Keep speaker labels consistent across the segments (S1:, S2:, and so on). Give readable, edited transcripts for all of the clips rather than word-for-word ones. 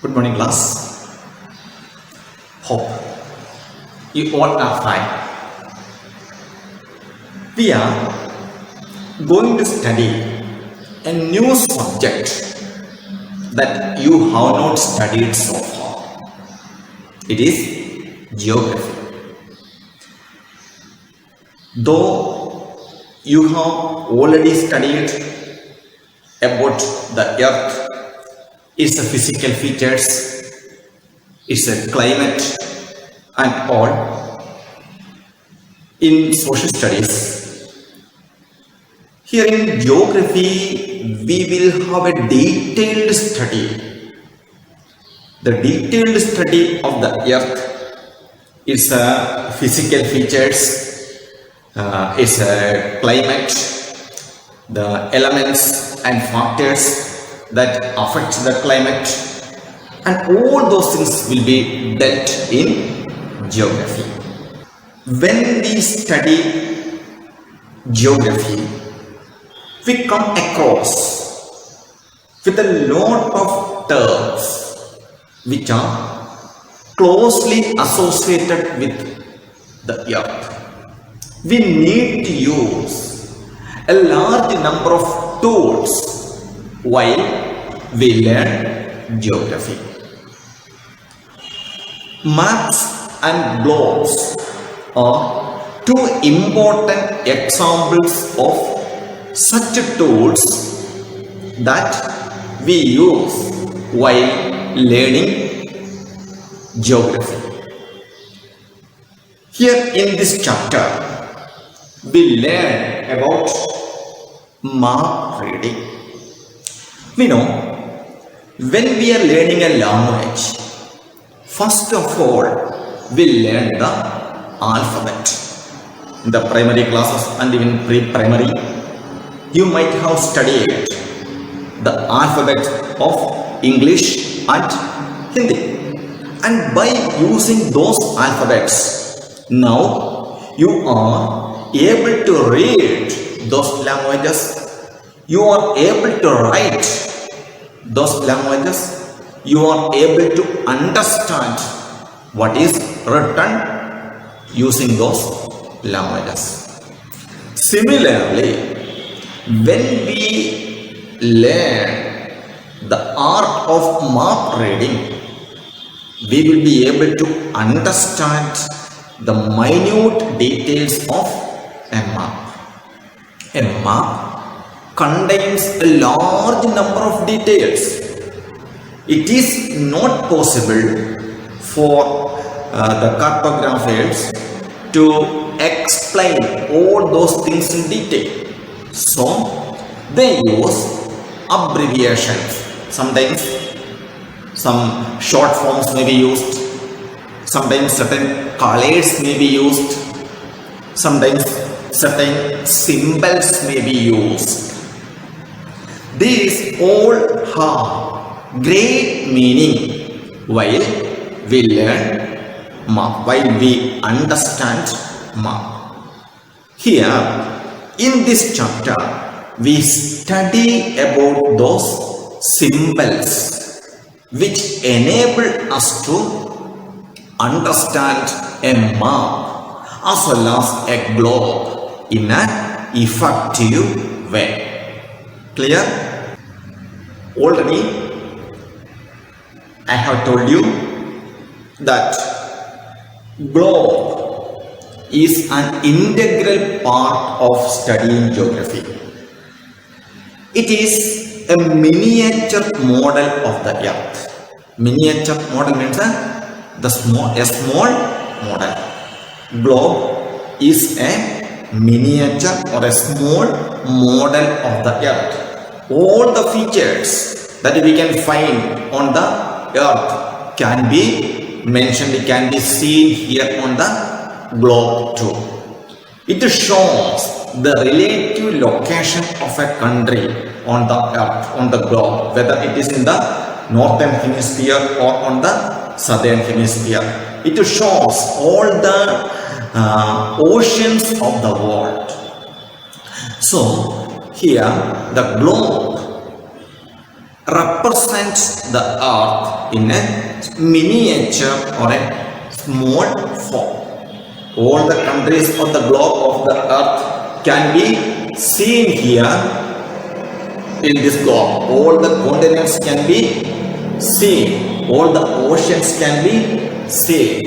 S1: Good morning, class. Hope you all are fine. We are going to study a new subject that you have not studied so far. It is geography. Though you have already studied about the earth, its physical features, its climate and all in social studies. Here in geography, we will have a detailed study. The detailed study of the earth, its physical features, its climate, the elements and factors that affect the climate, and all those things will be dealt in geography. When we study geography, we come across with a lot of terms which are closely associated with the earth. We need to use a large number of tools while we learn geography. Maps and globes are two important examples of such tools that we use while learning geography. Here in this chapter, we learn about map reading. We know when we are learning a language, first of all, we learn the alphabet. In the primary classes and even pre-primary, you might have studied the alphabet of English and Hindi. And by using those alphabets, now you are able to read those languages. You are able to write those languages. You are able to understand what is written using those languages. Similarly, when we learn the art of map reading, we will be able to understand the minute details of a map. A map contains a large number of details. It is not possible for the cartographers to explain all those things in detail. So they use abbreviations. Sometimes some short forms may be used. Sometimes certain colors may be used. Sometimes certain symbols may be used. These all have great meaning while we learn map, while we understand map. Here in this chapter, we study about those symbols which enable us to understand a map as well as a globe in an effective way. Clear? Already I have told you that globe is an integral part of studying geography. It is a miniature model of the earth. Miniature model means a small model. Globe is a miniature or a small model of the earth. All the features that we can find on the earth can be mentioned, it can be seen here on the globe too. It shows the relative location of a country on the earth, on the globe, whether it is in the northern hemisphere or on the southern hemisphere. It shows all the oceans of the world. So here the globe represent the earth in a miniature or a small form. All the countries of the globe of the earth can be seen here in this globe. All the continents can be seen. All the oceans can be seen.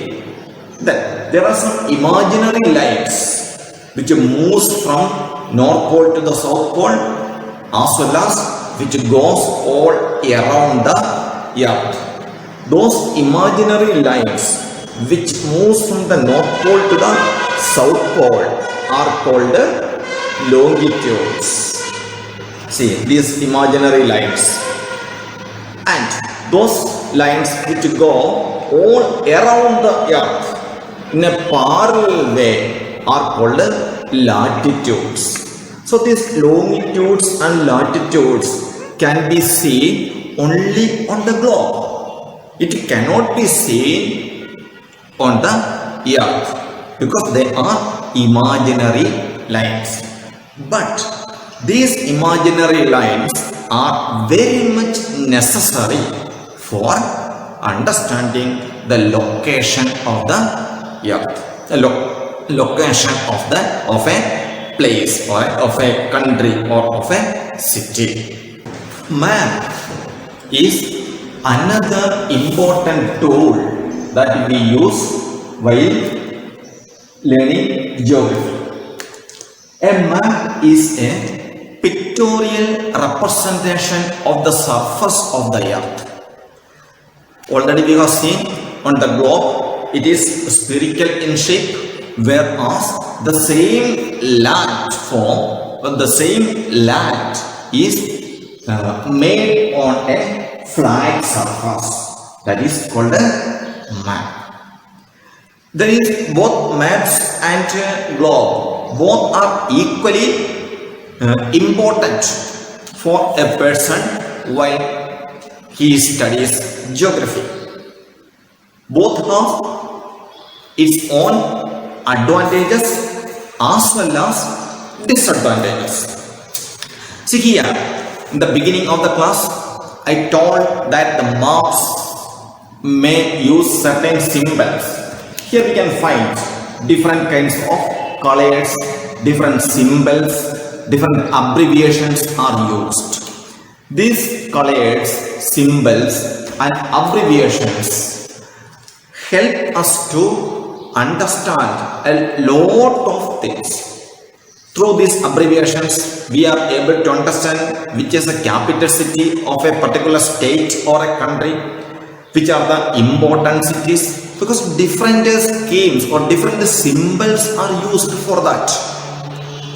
S1: Then there are some imaginary lines which moves from North Pole to the South Pole, as well as which goes all around the earth. Those imaginary lines which moves from the North Pole to the South Pole are called longitudes. See, these imaginary lines. And those lines which go all around the earth in a parallel way are called latitudes. So these longitudes and latitudes can be seen only on the globe. It cannot be seen on the earth because they are imaginary lines. But these imaginary lines are very much necessary for understanding the location of the earth, the location of a place or of a country or of a city. Map is another important tool that we use while learning geography. A map is a pictorial representation of the surface of the earth. Already we have seen on the globe it is spherical in shape, whereas the same land form or the same land is made on a flat surface, that is called a map. There is both maps and globe, both are equally important for a person while he studies geography. Both have its own advantages as well as disadvantages. See here, in the beginning of the class, I told that the maps may use certain symbols. Here we can find different kinds of colors, different symbols, different abbreviations are used. These colors, symbols and abbreviations help us to understand a lot of things. Through these abbreviations, we are able to understand which is the capital city of a particular state or a country, which are the important cities, because different schemes or different symbols are used for that.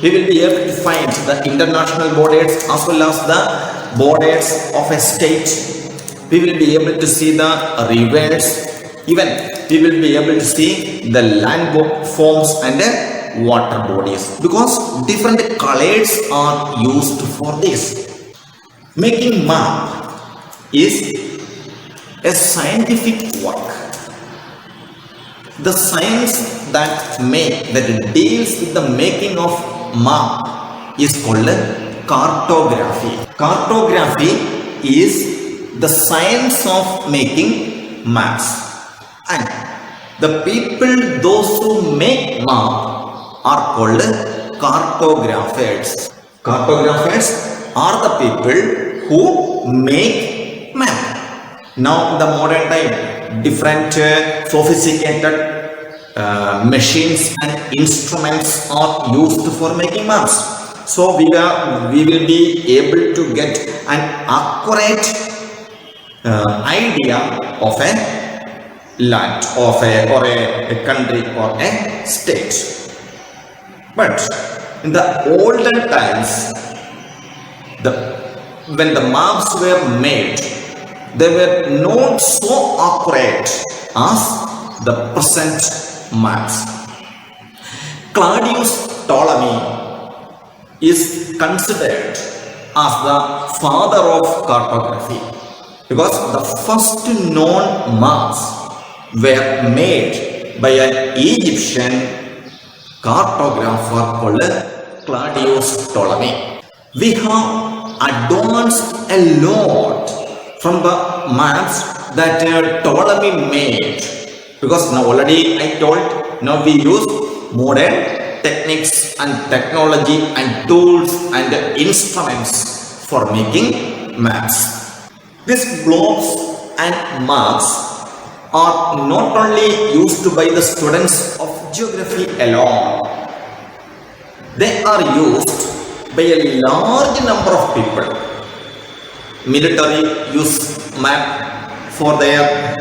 S1: We will be able to find the international borders as well as the borders of a state. We will be able to see the rivers, even we will be able to see the land forms and the water bodies, because different colors are used for this. Making map is a scientific work. The science that deals with the making of map is called cartography. Cartography is the science of making maps, and the people, those who make map, are called cartographers. Cartographers are the people who make map. Now in the modern time, different sophisticated machines and instruments are used for making maps. So we will be able to get an accurate idea of a land, or a country or a state. But in the olden times, when the maps were made, they were not so accurate as the present maps. Claudius Ptolemy is considered as the father of cartography, because the first known maps were made by an Egyptian cartographer called Claudius Ptolemy. We have advanced a lot from the maps that Ptolemy made. Because now already I told, now we use modern techniques and technology and tools and instruments for making maps. These globes and maps are not only used by the students of geography alone, they are used by a large number of people. Military use map for their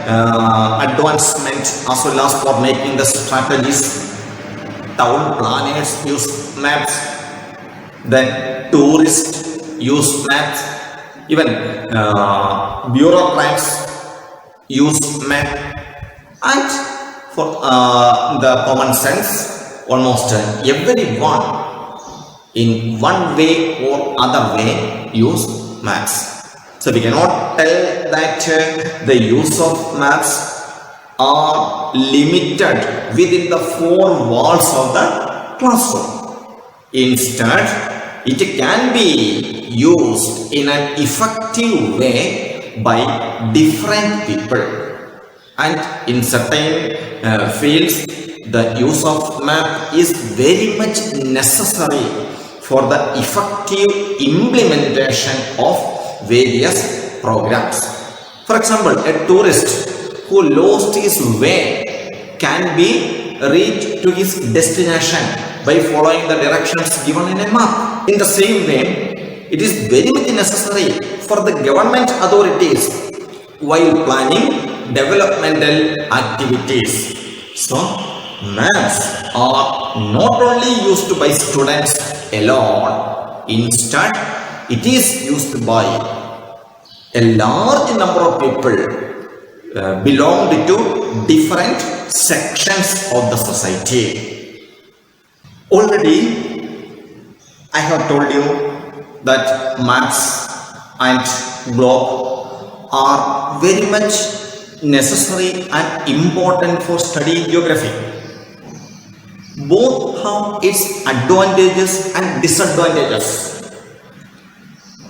S1: advancement as well as for making the strategies. Town planners use maps, then tourists use maps, even bureaucrats use map, and for the common sense, almost everyone in one way or other way use maps. So we cannot tell that the use of maps are limited within the four walls of the classroom. Instead, it can be used in an effective way by different people, and in certain fields the use of map is very much necessary for the effective implementation of various programs. For example, a tourist who lost his way can be reached to his destination by following the directions given in a map. In the same way, it is very much necessary for the government authorities while planning developmental activities. So, maps are not only used by students alone, instead it is used by a large number of people belonged to different sections of the society. Already I have told you that maps and globe are very much necessary and important for studying geography. Both have its advantages and disadvantages.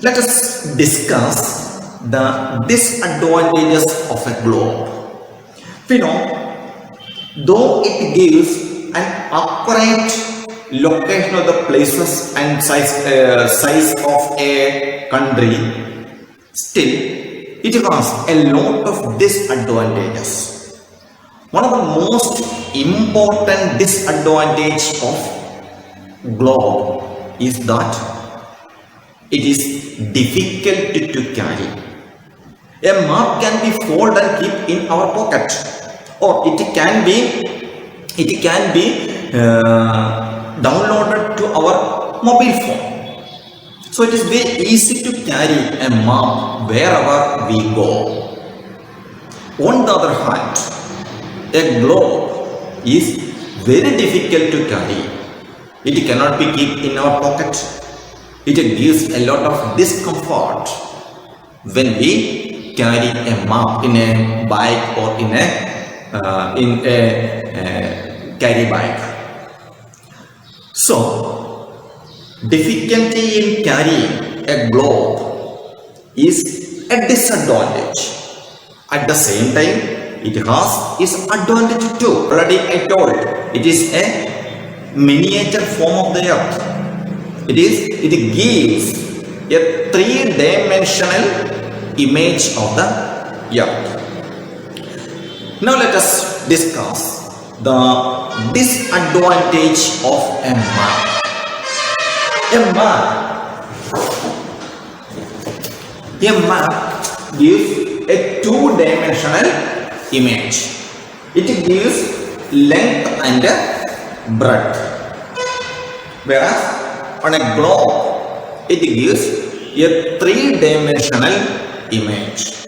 S1: Let us discuss the disadvantages of a globe. We know, though it gives an accurate location of the places and size of a country, still it has a lot of disadvantages. One of the most important disadvantage of globe is that it is difficult to carry. A map can be folded and keep in our pocket, or it can be downloaded to our mobile phone. So it is very easy to carry a map wherever we go. On the other hand, a globe is very difficult to carry. It cannot be kept in our pocket. It gives a lot of discomfort when we carry a map in a bike or in a carry bike. So, difficulty in carrying a globe is a disadvantage. At the same time, it has its advantage too. Already I told, it is a miniature form of the earth. It gives a three-dimensional image of the earth. Now let us discuss the disadvantage of a map. A map gives a two-dimensional image. It gives length and breadth. Whereas on a globe, it gives a three-dimensional image.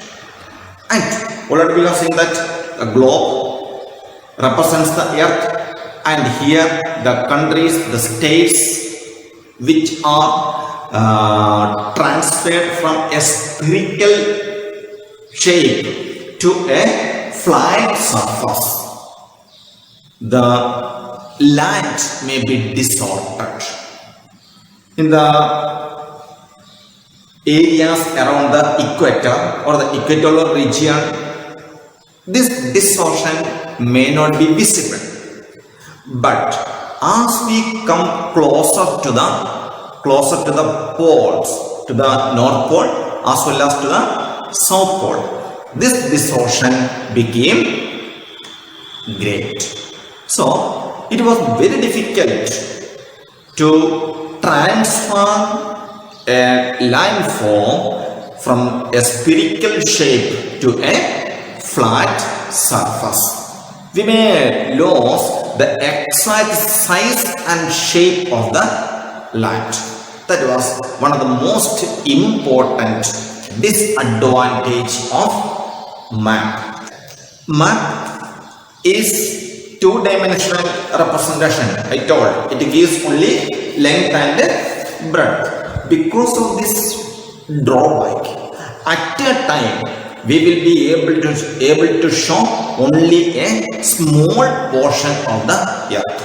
S1: And already we have seen that a globe represents the earth, and here the countries, the states which are transferred from a spherical shape to a flat surface. The land may be distorted. In the areas around the equator or the equatorial region, this distortion may not be visible. But as we come closer to the poles, to the North Pole as well as to the South Pole, this distortion became great. So it was very difficult to transform a line form from a spherical shape to a flat surface. We may lose the exact size and shape of the light. That was one of the most important disadvantage of map. Map is two-dimensional representation. I told it gives only length and breadth. Because of this drawback, at a time we will be able to show only a small portion of the earth.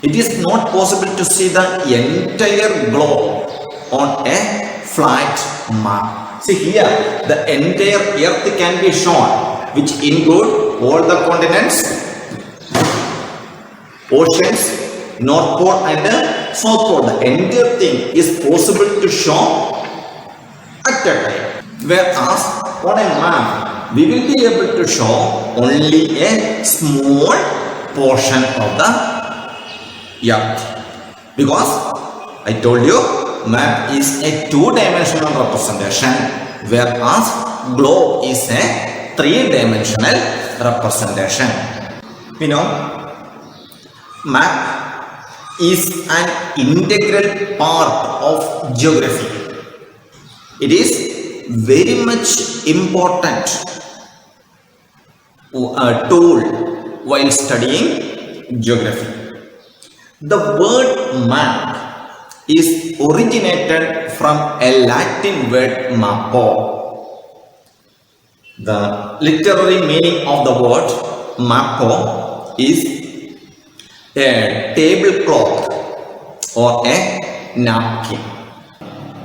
S1: It is not possible to see the entire globe on a flat map. See here, the entire earth can be shown, which include all the continents, oceans, North Pole and South Pole. The entire thing is possible to show at a time. Whereas on a map, we will be able to show only a small portion of the earth. Because I told you, map is a two-dimensional representation, whereas globe is a three-dimensional representation. We know map is an integral part of geography. It is very much important tool while studying geography. The word map is originated from a Latin word mappo. The literary meaning of the word mappo is a tablecloth or a napkin.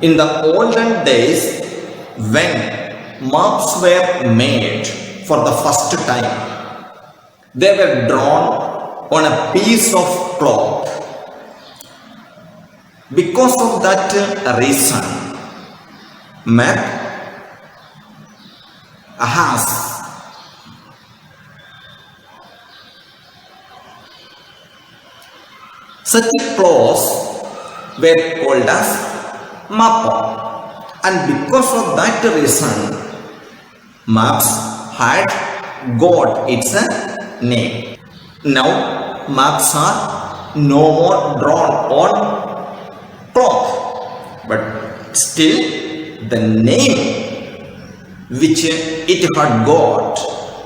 S1: In the olden days, when maps were made for the first time, they were drawn on a piece of cloth. Because of that reason, map has such cloths were called as mappo, and because of that reason, maps had got its name. Now, maps are no more drawn on cloth, but still the name which it had got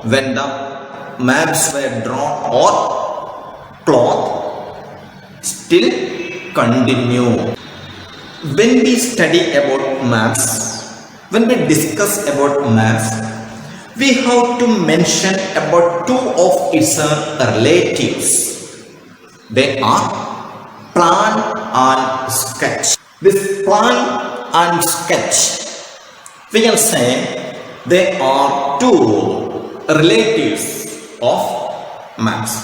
S1: when the maps were drawn on cloth still continue. When we study about maps, when we discuss about maps, we have to mention about two of its relatives. They are plan and sketch. This plan and sketch, we can say they are two relatives of maps.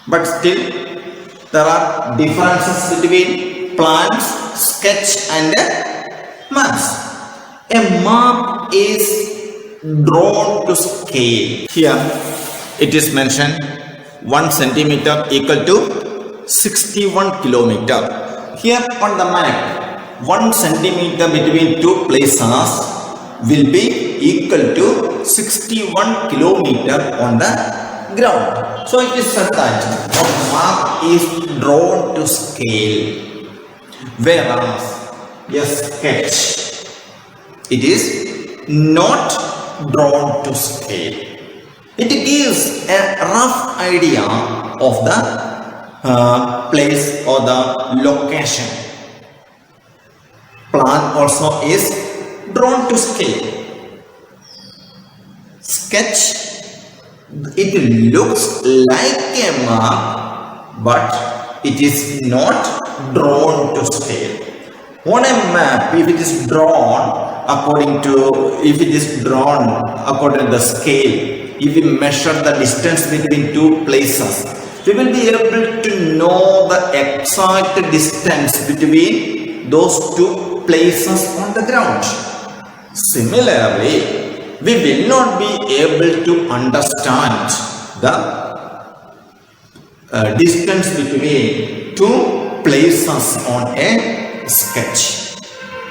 S1: But still, there are differences between plans, sketch and maps. A map is drawn to scale. Here it is mentioned 1 centimeter equal to 61 kilometer. Here on the map, 1 centimeter between two places will be equal to 61 kilometer on the ground. So it is said that a map is drawn to scale, whereas a sketch, it is not drawn to scale. It gives a rough idea of the place or the location. Plan also is drawn to scale. Sketch, it looks like a map, but it is not drawn to scale. On a map, if it is drawn according to the scale, if we measure the distance between two places, we will be able to know the exact distance between those two places on the ground. Similarly, we will not be able to understand the distance between two places on a sketch.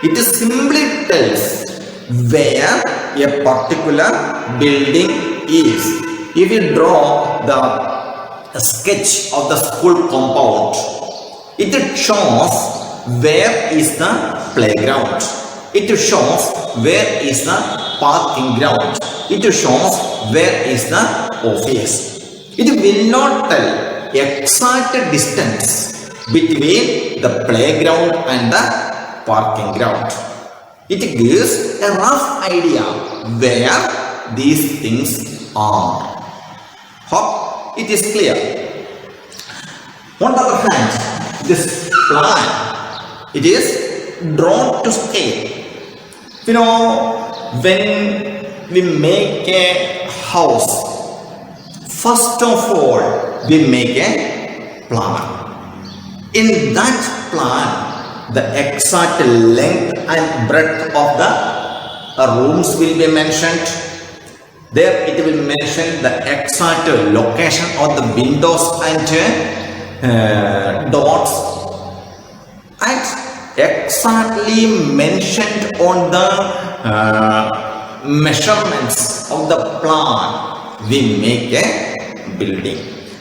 S1: It simply tells where a particular building is. If you draw the sketch of the school compound, it shows where is the playground. It shows where is the parking ground. It shows where is the office. It will not tell exact distance between the playground and the parking ground. It gives a rough idea where these things are. Hope it is clear. On the other hand, this plan, it is drawn to scale. You know, when we make a house, first of all, we make a plan. In that plan, the exact length and breadth of the rooms will be mentioned. There it will mention the exact location of the windows and doors, and exactly mentioned on the measurements of the plan, we make a building.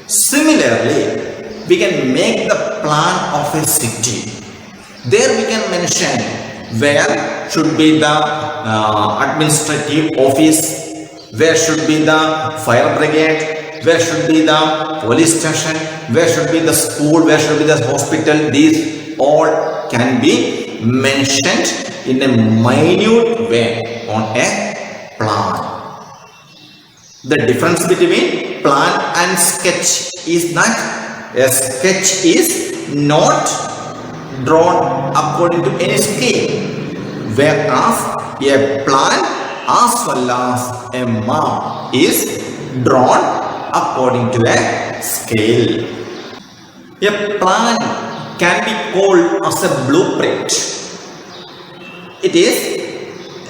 S1: Similarly, we can make the plan of a city. There we can mention where should be the administrative office, where should be the fire brigade, where should be the police station, where should be the school, where should be the hospital. These all can be mentioned in a minute way on a plan. The difference between plan and sketch is that a sketch is not drawn according to any scale, whereas a plan as well as a map is drawn according to a scale. A plan can be called as a blueprint. It is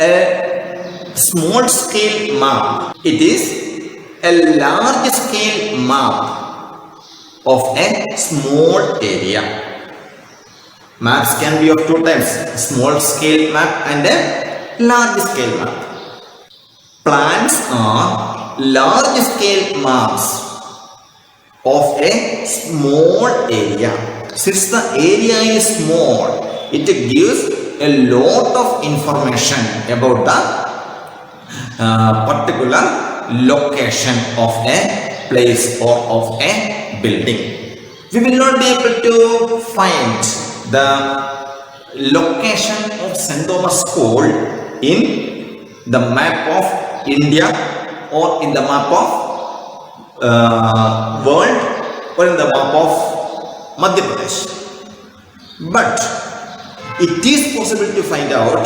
S1: a small scale map. It is a large scale map of a small area. Maps can be of two types, small scale map and a large scale map. Plans are large scale maps of a small area. Since the area is small, it gives a lot of information about the particular location of a place or of a building. We will not be able to find the location of St. Thomas School in the map of India or in the map of world or in the map of Madhya Pradesh. But it is possible to find out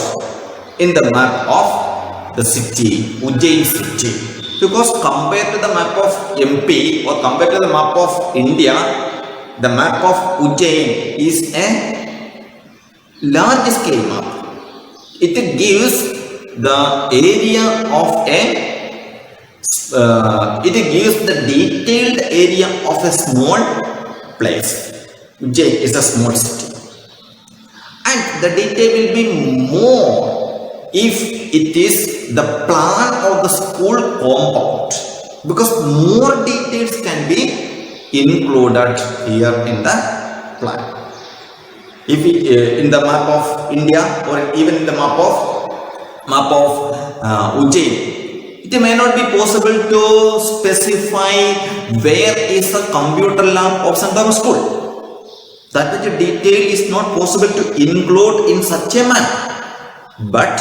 S1: in the map of the city, Ujjain city. Because compared to the map of MP or compared to the map of India, the map of Ujjain is a large scale map. It gives the area of it gives the detailed area of a small place. Ujjain is a small city. And the detail will be more if it is the plan of the school compound, because more details can be included here in the plan. If in the map of India or even in the map of Ujjain, it may not be possible to specify where is the computer lab of St. Thomas School. That much detail is not possible to include in such a map, but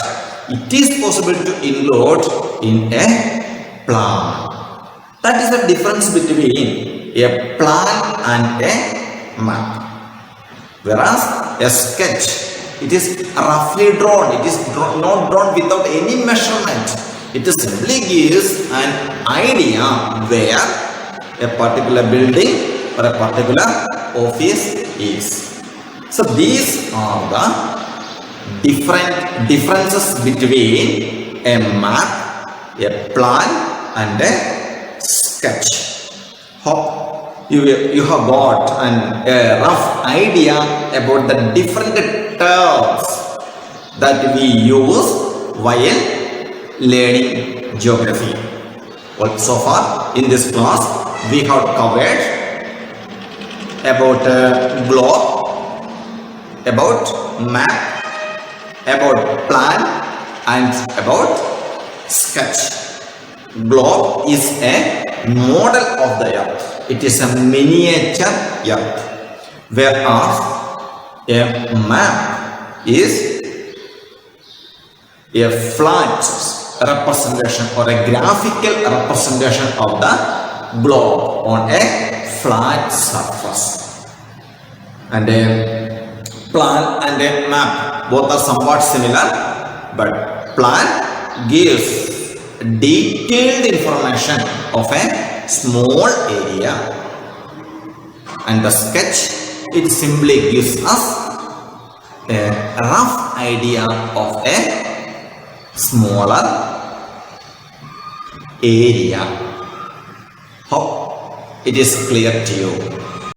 S1: it is possible to include in a plan. That is the difference between a plan and a map. Whereas a sketch It is roughly drawn. It is not drawn without any measurement. It simply gives an idea where a particular building or a particular office is. So these are the differences between a map, a plan and a sketch. Hope you have got a rough idea about the different terms that we use while learning geography. Well, so far in this class we have covered about globe, about map, about plan and about sketch. Globe is a model of the earth. It is a miniature earth, whereas a map is a flat representation or a graphical representation of the globe on a flat surface. And a plan and a map both are somewhat similar, but plan gives detailed information of a small area, and the sketch, it simply gives us a rough idea of a smaller area. Hope it is clear to you.